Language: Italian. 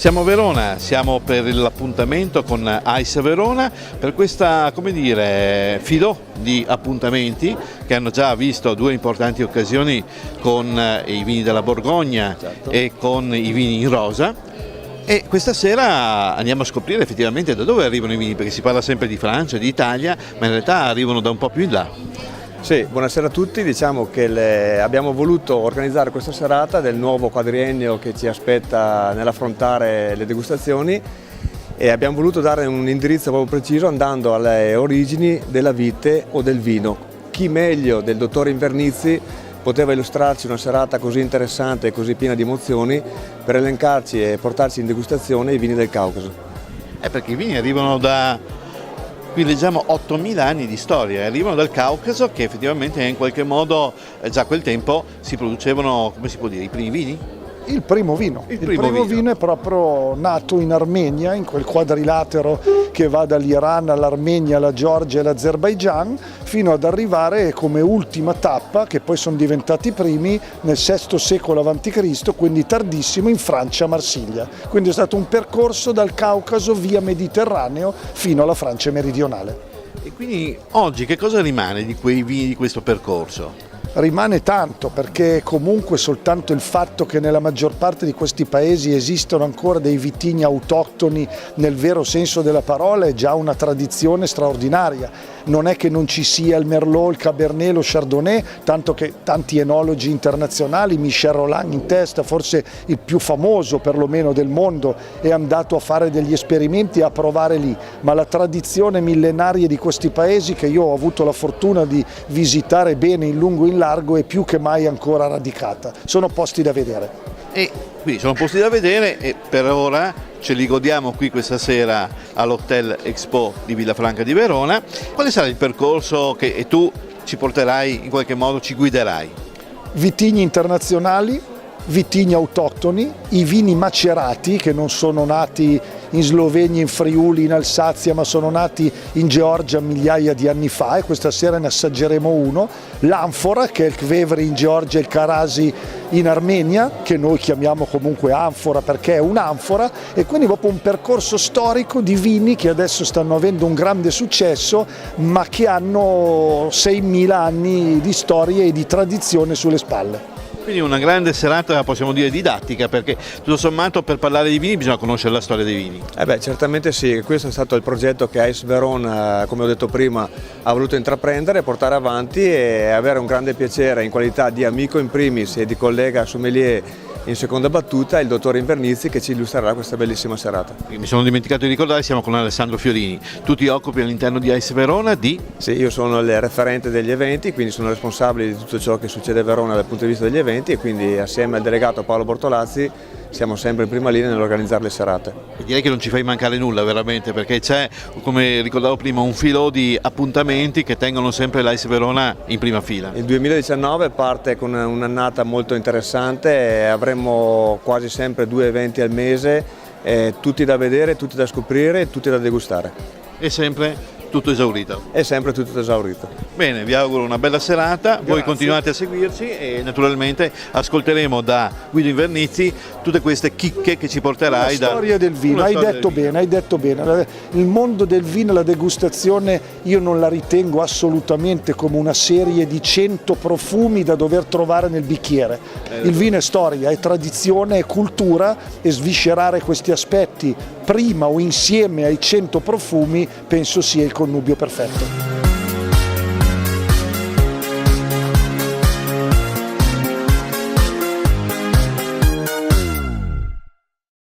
Siamo a Verona, siamo per l'appuntamento con Ice Verona, per questa, come dire, filò di appuntamenti che hanno già visto due importanti occasioni con i vini della Borgogna e con i vini in rosa. E questa sera andiamo a scoprire effettivamente da dove arrivano i vini, perché si parla sempre di Francia, di Italia, ma in realtà arrivano da un po' più in là. Sì, buonasera a tutti, diciamo che abbiamo voluto organizzare questa serata del nuovo quadriennio che ci aspetta nell'affrontare le degustazioni e abbiamo voluto dare un indirizzo proprio preciso andando alle origini della vite o del vino. Chi meglio del dottor Invernizzi poteva illustrarci una serata così interessante e così piena di emozioni per elencarci e portarci in degustazione i vini del Caucaso. Perché i vini arrivano da... Qui leggiamo 8.000 anni di storia, arrivano dal Caucaso che effettivamente in qualche modo già a quel tempo si producevano, come si può dire, i primi vini? Il primo vino. Il primo vino è proprio nato in Armenia, in quel quadrilatero che va dall'Iran all'Armenia, alla Georgia e all'Azerbaigian, fino ad arrivare come ultima tappa, che poi sono diventati i primi, nel VI secolo a.C., quindi tardissimo, in Francia, a Marsiglia. Quindi è stato un percorso dal Caucaso via Mediterraneo fino alla Francia meridionale. E quindi oggi che cosa rimane di quei vini, di questo percorso? Rimane tanto, perché comunque soltanto il fatto che nella maggior parte di questi paesi esistono ancora dei vitigni autoctoni nel vero senso della parola è già una tradizione straordinaria. Non è che non ci sia il Merlot, il Cabernet, lo Chardonnay, tanto che tanti enologi internazionali, Michel Rolland in testa, forse il più famoso perlomeno del mondo, è andato a fare degli esperimenti e a provare lì, ma la tradizione millenaria di questi paesi, che io ho avuto la fortuna di visitare bene in lungo e in largo, è più che mai ancora radicata. Sono posti da vedere. E quindi sono posti da vedere e per ora ce li godiamo qui questa sera all'Hotel Expo di Villafranca di Verona. Quale sarà il percorso che tu ci porterai, in qualche modo ci guiderai? Vitigni internazionali, vitigni autoctoni, i vini macerati che non sono nati in Slovenia, in Friuli, in Alsazia, ma sono nati in Georgia migliaia di anni fa e questa sera ne assaggeremo uno, l'anfora che è il Kvevri in Georgia e il Karasi in Armenia, che noi chiamiamo comunque anfora perché è un'anfora, e quindi proprio un percorso storico di vini che adesso stanno avendo un grande successo ma che hanno 6.000 anni di storia e di tradizione sulle spalle. Quindi una grande serata, possiamo dire, didattica, perché tutto sommato per parlare di vini bisogna conoscere la storia dei vini. Certamente sì, questo è stato il progetto che Ice Verona, come ho detto prima, ha voluto intraprendere, portare avanti e avere un grande piacere in qualità di amico in primis e di collega sommelier in seconda battuta il dottor Invernizzi che ci illustrerà questa bellissima serata. Mi sono dimenticato di ricordare, siamo con Alessandro Fiorini. Tu ti occupi all'interno di Ice Verona di? Sì, io sono il referente degli eventi, quindi sono responsabile di tutto ciò che succede a Verona dal punto di vista degli eventi e quindi assieme al delegato Paolo Bortolazzi siamo sempre in prima linea nell'organizzare le serate. E direi che non ci fai mancare nulla veramente, perché c'è, come ricordavo prima, un filo di appuntamenti che tengono sempre l'Ice Verona in prima fila. Il 2019 parte con un'annata molto interessante, avremo quasi sempre 2 eventi al mese, tutti da vedere, tutti da scoprire, tutti da degustare. E sempre tutto esaurito? È sempre tutto esaurito. Bene, vi auguro una bella serata. Grazie. Voi continuate a seguirci e naturalmente ascolteremo da Guido Invernizzi tutte queste chicche che ci porterai. La storia del vino, hai detto bene. Il mondo del vino, la degustazione, io non la ritengo assolutamente come una serie di 100 profumi da dover trovare nel bicchiere. Il vino è storia, è tradizione, è cultura e sviscerare questi aspetti prima o insieme ai 100 profumi penso sia il connubio perfetto.